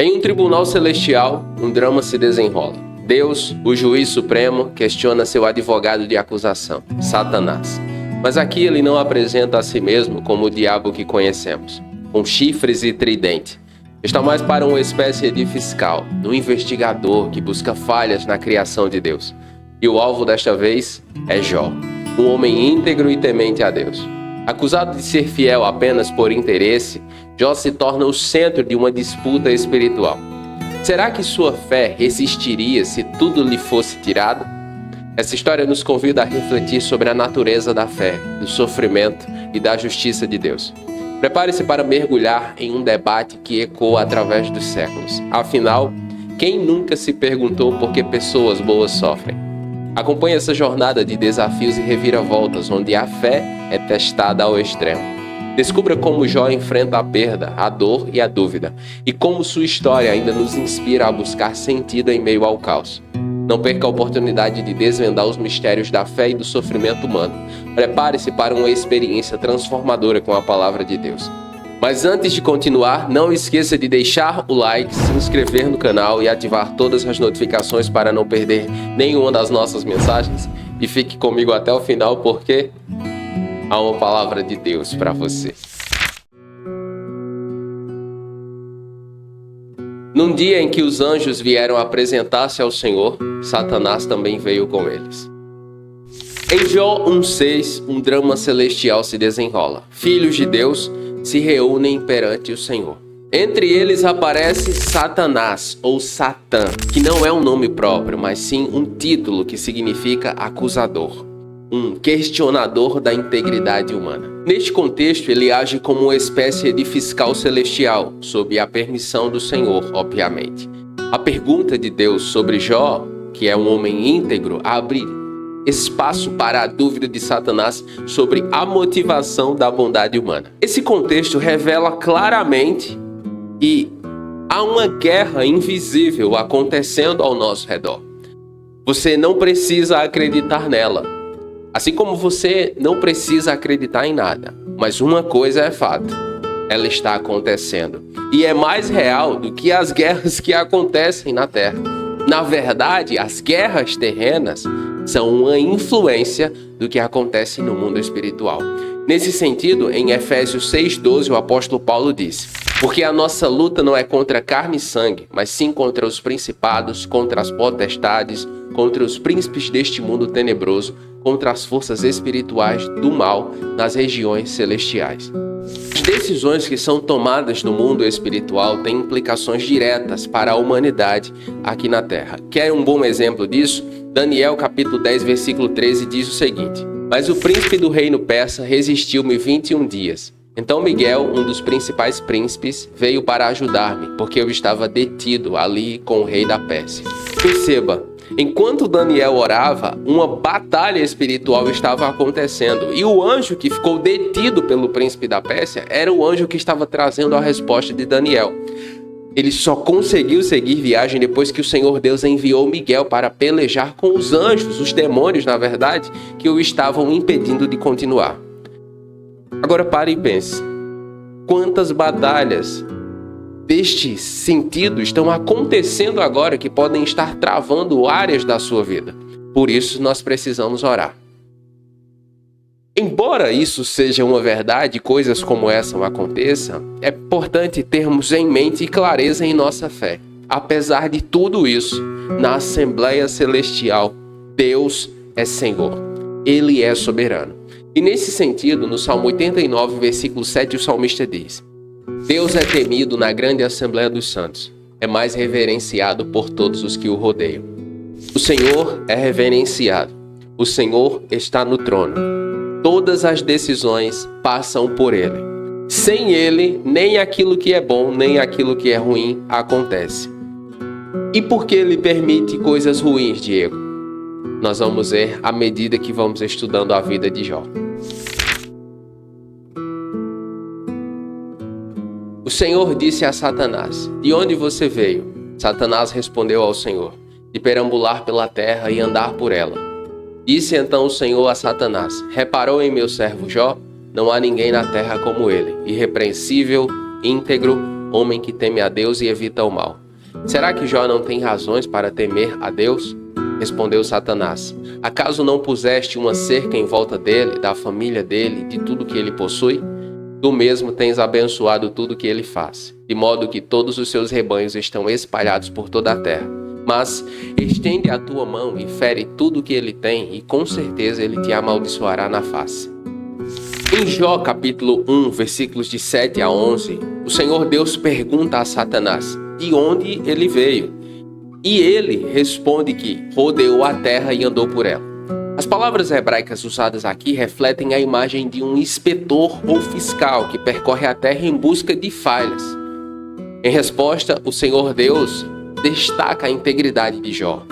Em um tribunal celestial, um drama se desenrola. Deus, o juiz supremo, questiona seu advogado de acusação, Satanás. Mas aqui ele não apresenta a si mesmo como o diabo que conhecemos, com chifres e tridente. Está mais para uma espécie de fiscal, um investigador que busca falhas na criação de Deus. E o alvo desta vez é Jó, um homem íntegro e temente a Deus. Acusado de ser fiel apenas por interesse, Jó se torna o centro de uma disputa espiritual. Será que sua fé resistiria se tudo lhe fosse tirado? Essa história nos convida a refletir sobre a natureza da fé, do sofrimento e da justiça de Deus. Prepare-se para mergulhar em um debate que ecoa através dos séculos. Afinal, quem nunca se perguntou por que pessoas boas sofrem? Acompanhe essa jornada de desafios e reviravoltas, onde a fé é testada ao extremo. Descubra como Jó enfrenta a perda, a dor e a dúvida, e como sua história ainda nos inspira a buscar sentido em meio ao caos. Não perca a oportunidade de desvendar os mistérios da fé e do sofrimento humano. Prepare-se para uma experiência transformadora com a palavra de Deus. Mas antes de continuar, não esqueça de deixar o like, se inscrever no canal e ativar todas as notificações para não perder nenhuma das nossas mensagens. E fique comigo até o final, porque há uma palavra de Deus para você. Num dia em que os anjos vieram apresentar-se ao Senhor, Satanás também veio com eles. Em Jó 1,6, um drama celestial se desenrola. Filhos de Deus se reúnem perante o Senhor. Entre eles aparece Satanás, ou Satã, que não é um nome próprio, mas sim um título que significa acusador, um questionador da integridade humana. Neste contexto, ele age como uma espécie de fiscal celestial, sob a permissão do Senhor, obviamente. A pergunta de Deus sobre Jó, que é um homem íntegro, abre espaço para a dúvida de Satanás sobre a motivação da bondade humana. Esse contexto revela claramente que há uma guerra invisível acontecendo ao nosso redor. Você não precisa acreditar nela, assim como você não precisa acreditar em nada. Mas uma coisa é fato: ela está acontecendo. E é mais real do que as guerras que acontecem na Terra. Na verdade, as guerras terrenas são uma influência do que acontece no mundo espiritual. Nesse sentido, em Efésios 6,12, o apóstolo Paulo disse: porque a nossa luta não é contra carne e sangue, mas sim contra os principados, contra as potestades, contra os príncipes deste mundo tenebroso, contra as forças espirituais do mal nas regiões celestiais. As decisões que são tomadas no mundo espiritual têm implicações diretas para a humanidade aqui na Terra. Quer um bom exemplo disso? Daniel capítulo 10, versículo 13 diz o seguinte: mas o príncipe do reino persa resistiu-me 21 dias. Então Miguel, um dos principais príncipes, veio para ajudar-me, porque eu estava detido ali com o rei da Pérsia. Perceba, enquanto Daniel orava, uma batalha espiritual estava acontecendo. E o anjo que ficou detido pelo príncipe da Pérsia era o anjo que estava trazendo a resposta de Daniel. Ele só conseguiu seguir viagem depois que o Senhor Deus enviou Miguel para pelejar com os anjos, os demônios, na verdade, que o estavam impedindo de continuar. Agora pare e pense. Quantas batalhas deste sentido estão acontecendo agora que podem estar travando áreas da sua vida? Por isso nós precisamos orar. Embora isso seja uma verdade, coisas como essa aconteçam, é importante termos em mente e clareza em nossa fé. Apesar de tudo isso, na Assembleia Celestial, Deus é Senhor. Ele é soberano. E nesse sentido, no Salmo 89, versículo 7, o salmista diz: Deus é temido na grande Assembleia dos Santos, é mais reverenciado por todos os que o rodeiam. O Senhor é reverenciado, o Senhor está no trono. Todas as decisões passam por Ele. Sem Ele, nem aquilo que é bom, nem aquilo que é ruim acontece. E por que Ele permite coisas ruins, Diego? Nós vamos ver à medida que vamos estudando a vida de Jó. O Senhor disse a Satanás: de onde você veio? Satanás respondeu ao Senhor: de perambular pela terra e andar por ela. Disse então o Senhor a Satanás: reparou em meu servo Jó? Não há ninguém na terra como ele, irrepreensível, íntegro, homem que teme a Deus e evita o mal. Será que Jó não tem razões para temer a Deus? Respondeu Satanás. Acaso não puseste uma cerca em volta dele, da família dele, de tudo que ele possui? Tu mesmo tens abençoado tudo que ele faz, de modo que todos os seus rebanhos estão espalhados por toda a terra. Mas estende a tua mão e fere tudo que ele tem, e com certeza ele te amaldiçoará na face. Em Jó capítulo 1, versículos de 7 a 11, o Senhor Deus pergunta a Satanás de onde ele veio. E ele responde que rodeou a terra e andou por ela. As palavras hebraicas usadas aqui refletem a imagem de um inspetor ou fiscal que percorre a terra em busca de falhas. Em resposta, o Senhor Deus destaca a integridade de Jó.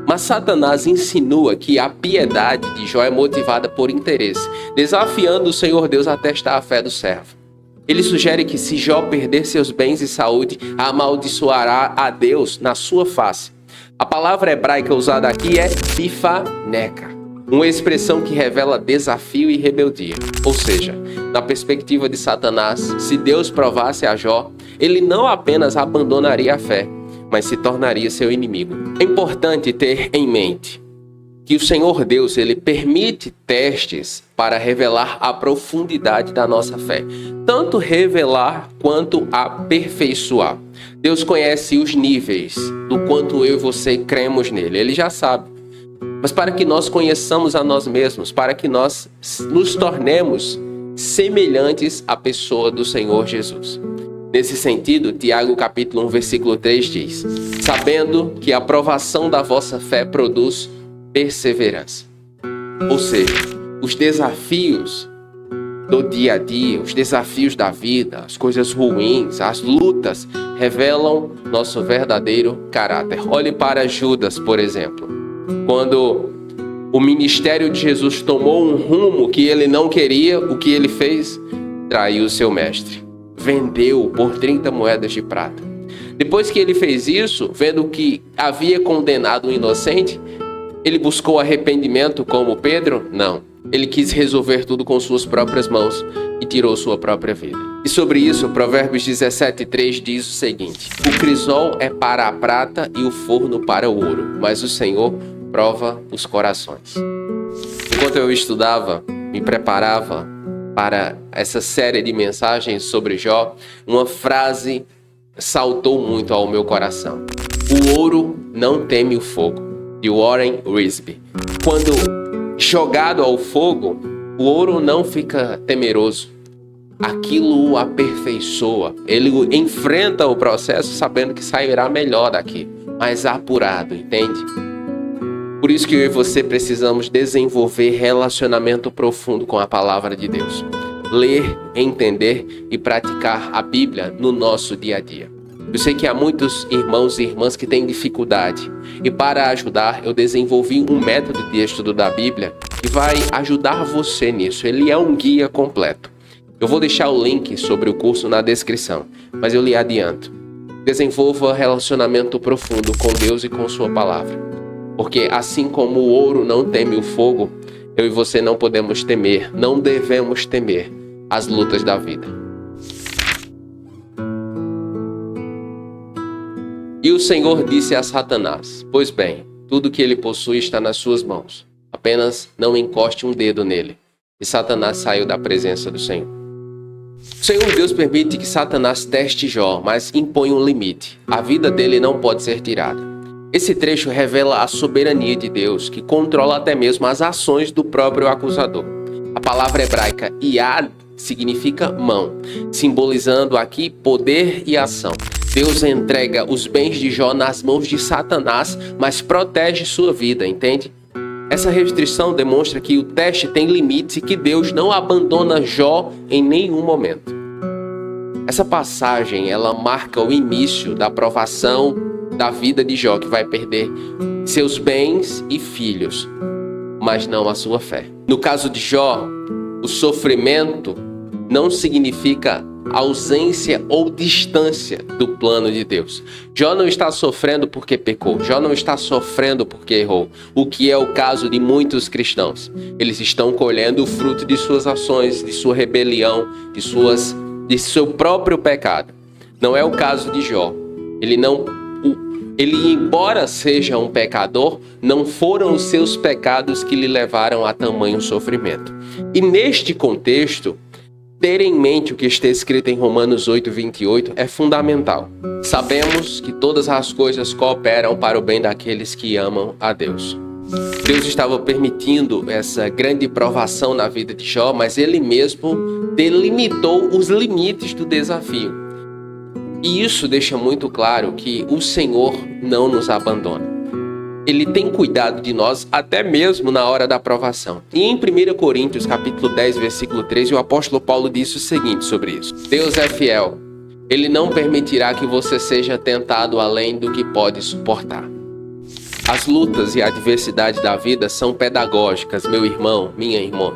Mas Satanás insinua que a piedade de Jó é motivada por interesse, desafiando o Senhor Deus a testar a fé do servo. Ele sugere que se Jó perder seus bens e saúde, amaldiçoará a Deus na sua face. A palavra hebraica usada aqui é bifaneca, uma expressão que revela desafio e rebeldia. Ou seja, na perspectiva de Satanás, se Deus provasse a Jó, ele não apenas abandonaria a fé, mas se tornaria seu inimigo. É importante ter em mente que o Senhor Deus, ele permite testes para revelar a profundidade da nossa fé. Tanto revelar quanto aperfeiçoar. Deus conhece os níveis do quanto eu e você cremos nele. Ele já sabe. Mas para que nós conheçamos a nós mesmos, para que nós nos tornemos semelhantes à pessoa do Senhor Jesus. Nesse sentido, Tiago capítulo 1, versículo 3 diz: sabendo que a provação da vossa fé produz perseverança. Ou seja, os desafios do dia a dia, os desafios da vida, as coisas ruins, as lutas, revelam nosso verdadeiro caráter. Olhe para Judas, por exemplo. Quando o ministério de Jesus tomou um rumo que ele não queria, o que ele fez? Traiu o seu mestre. Vendeu por 30 moedas de prata. Depois que ele fez isso, vendo que havia condenado um inocente, ele buscou arrependimento como Pedro? Não. Ele quis resolver tudo com suas próprias mãos e tirou sua própria vida. E sobre isso, Provérbios 17:3 diz o seguinte: o crisol é para a prata e o forno para o ouro, mas o Senhor prova os corações. Enquanto eu estudava, me preparava para essa série de mensagens sobre Jó, uma frase saltou muito ao meu coração. O ouro não teme o fogo, de Warren Wiersbe. Quando jogado ao fogo, o ouro não fica temeroso. Aquilo o aperfeiçoa. Ele enfrenta o processo sabendo que sairá melhor daqui, mais apurado, entende? Por isso que eu e você precisamos desenvolver relacionamento profundo com a palavra de Deus. Ler, entender e praticar a Bíblia no nosso dia a dia. Eu sei que há muitos irmãos e irmãs que têm dificuldade. E para ajudar, eu desenvolvi um método de estudo da Bíblia que vai ajudar você nisso. Ele é um guia completo. Eu vou deixar o link sobre o curso na descrição, mas eu lhe adianto. Desenvolva relacionamento profundo com Deus e com sua palavra. Porque assim como o ouro não teme o fogo, eu e você não podemos temer, não devemos temer as lutas da vida. E o Senhor disse a Satanás: pois bem, tudo que ele possui está nas suas mãos. Apenas não encoste um dedo nele. E Satanás saiu da presença do Senhor. O Senhor Deus permite que Satanás teste Jó, mas impõe um limite. A vida dele não pode ser tirada. Esse trecho revela a soberania de Deus, que controla até mesmo as ações do próprio acusador. A palavra hebraica Yad significa mão, simbolizando aqui poder e ação. Deus entrega os bens de Jó nas mãos de Satanás, mas protege sua vida, entende? Essa restrição demonstra que o teste tem limites e que Deus não abandona Jó em nenhum momento. Essa passagem, ela marca o início da provação da vida de Jó, que vai perder seus bens e filhos, mas não a sua fé. No caso de Jó, o sofrimento não significa ausência ou distância do plano de Deus. Jó não está sofrendo porque pecou. Jó não está sofrendo porque errou. O que é o caso de muitos cristãos. Eles estão colhendo o fruto de suas ações, de sua rebelião, de seu próprio pecado. Não é o caso de Jó. Ele, embora seja um pecador, não foram os seus pecados que lhe levaram a tamanho sofrimento. E neste contexto, ter em mente o que está escrito em Romanos 8:28 é fundamental. Sabemos que todas as coisas cooperam para o bem daqueles que amam a Deus. Deus estava permitindo essa grande provação na vida de Jó, mas ele mesmo delimitou os limites do desafio. E isso deixa muito claro que o Senhor não nos abandona. Ele tem cuidado de nós até mesmo na hora da provação. E em 1 Coríntios capítulo 10, versículo 13, o apóstolo Paulo disse o seguinte sobre isso: Deus é fiel. Ele não permitirá que você seja tentado além do que pode suportar. As lutas e a adversidade da vida são pedagógicas, meu irmão, minha irmã.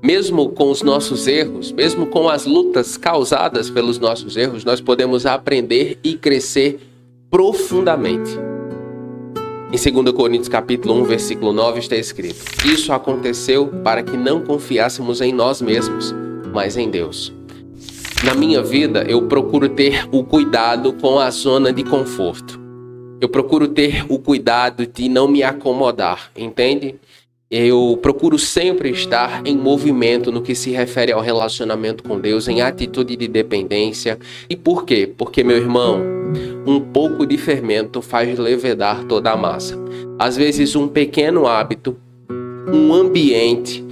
Mesmo com os nossos erros, mesmo com as lutas causadas pelos nossos erros, nós podemos aprender e crescer profundamente. Em 2 Coríntios capítulo 1, versículo 9 está escrito: Isso aconteceu para que não confiássemos em nós mesmos, mas em Deus. Na minha vida, eu procuro ter o cuidado com a zona de conforto. Eu procuro ter o cuidado de não me acomodar, entende? Eu procuro sempre estar em movimento no que se refere ao relacionamento com Deus, em atitude de dependência. E por quê? Porque, meu irmão, um pouco de fermento faz levedar toda a massa. Às vezes um pequeno hábito, um ambiente,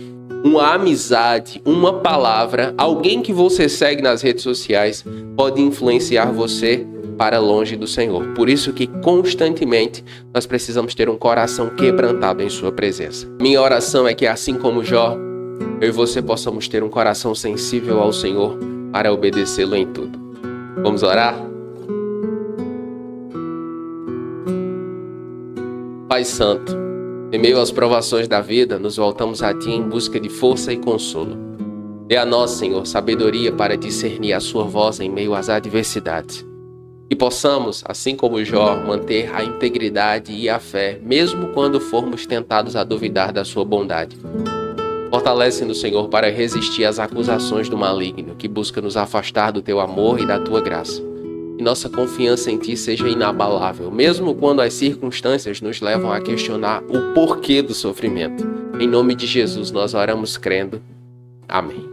uma amizade, uma palavra, alguém que você segue nas redes sociais pode influenciar você para longe do Senhor. Por isso que constantemente nós precisamos ter um coração quebrantado em sua presença. Minha oração é que, assim como Jó, eu e você possamos ter um coração sensível ao Senhor para obedecê-lo em tudo. Vamos orar? Pai Santo, em meio às provações da vida, nos voltamos a Ti em busca de força e consolo. Dê a nós, Senhor, sabedoria para discernir a Sua voz em meio às adversidades. Que possamos, assim como Jó, manter a integridade e a fé, mesmo quando formos tentados a duvidar da sua bondade. Fortalece-nos, Senhor, para resistir às acusações do maligno, que busca nos afastar do Teu amor e da Tua graça. Que nossa confiança em Ti seja inabalável, mesmo quando as circunstâncias nos levam a questionar o porquê do sofrimento. Em nome de Jesus, nós oramos crendo. Amém.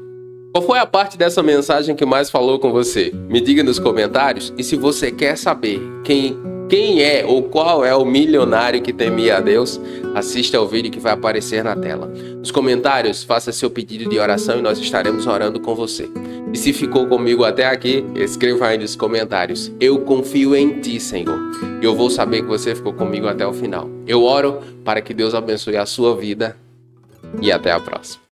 Qual foi a parte dessa mensagem que mais falou com você? Me diga nos comentários. E se você quer saber quem é ou qual é o milionário que temia a Deus, assista ao vídeo que vai aparecer na tela. Nos comentários, faça seu pedido de oração e nós estaremos orando com você. E se ficou comigo até aqui, escreva aí nos comentários: Eu confio em Ti, Senhor. E eu vou saber que você ficou comigo até o final. Eu oro para que Deus abençoe a sua vida e até a próxima.